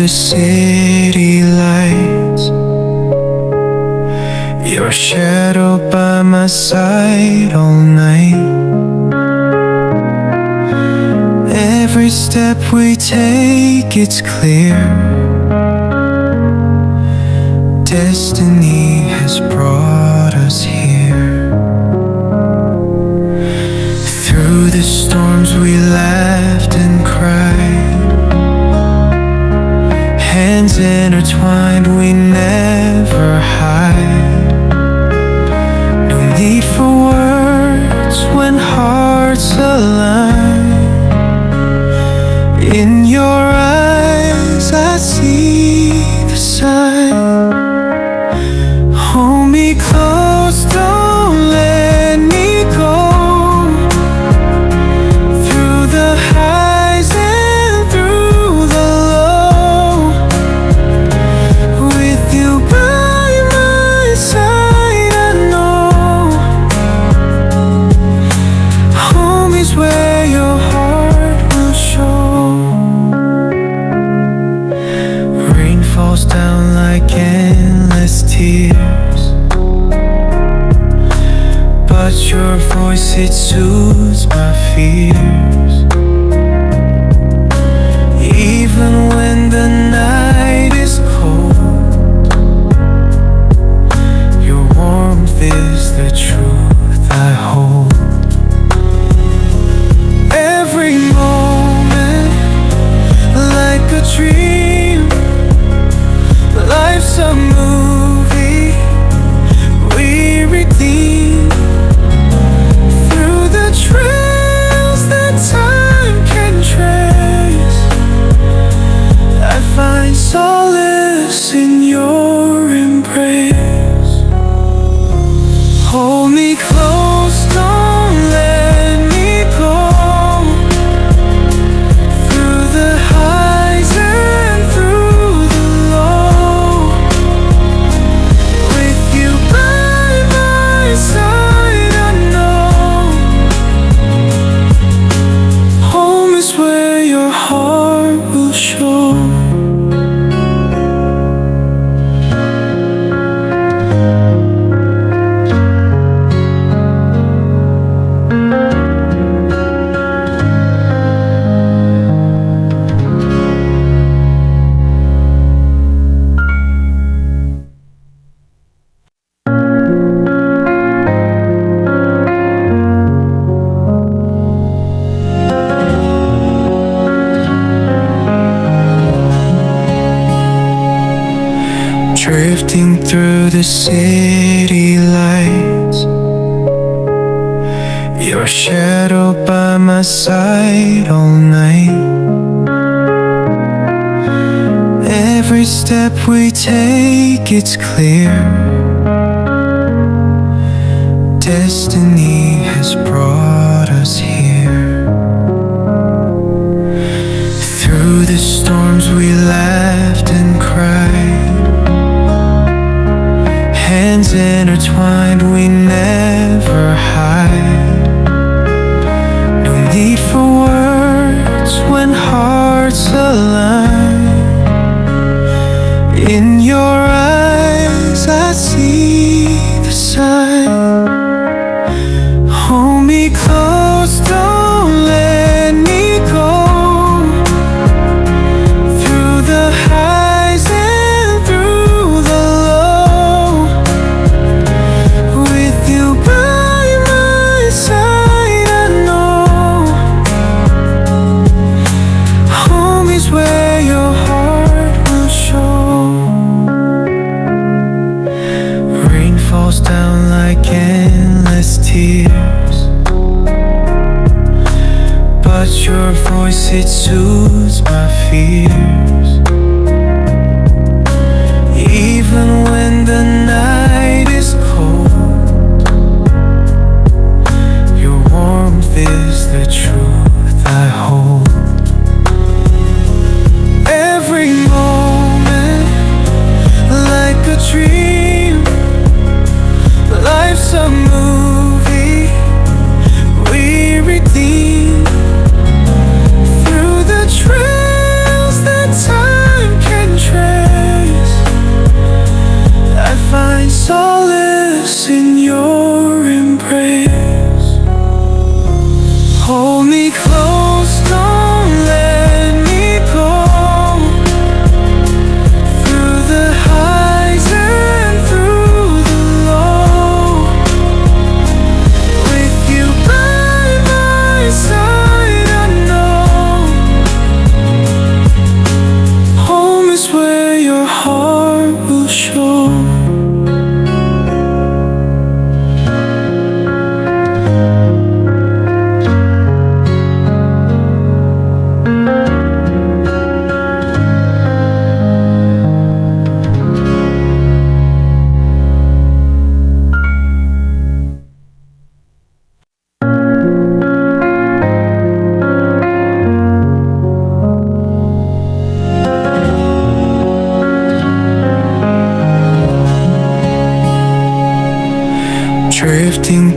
the city lights, your shadow by my side all night. Every step we take, it's clear. Destiny has brought us here. Through the storms we laughed and cried, hands intertwined, we never hide. No need for words when hearts align. In your eyes I see the sign. Hold me close, don't let me go. Through the highs and through the low, with you by my side, I know home is where your heart will show. Rain falls down like endless tears, but your voice, it soothes my fears. Even when the night is cold, your warmth is the truth I hold. Every moment like a dream, life's a movie we redeem. Through the trails that time can trace, I find solace in your embrace. Hold me close, don't let me go. Through the highs and through the low, with you by my side, I know home is where your heart will show. Drifting through the city lights, your shadow by my side all night. Every step we take, it's clear. Destiny has brought us here. Through the storms we laughed and cried, hands intertwined, we never hide. No need for words when hearts align. In your eyes I see the sign. Hold me close, don't let me go. Through the highs and through the low, with you by my side, I know home is where your heart will show.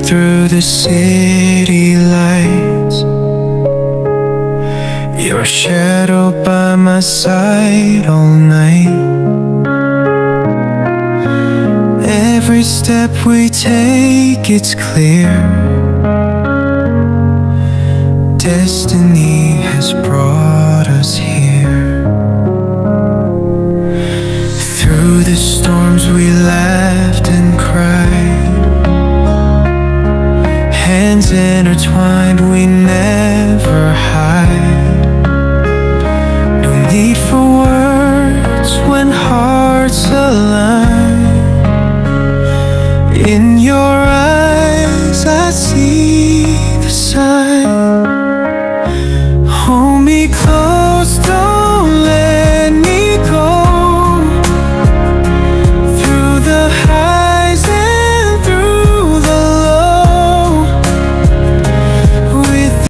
through the city lights, your shadow by my side all night. Every step we take, it's clear, destiny has brought us here. Through the storms we laughed and cried, hands intertwined, we never hide. No need for words when hearts align. In your eyes I see the sign. Hold me close,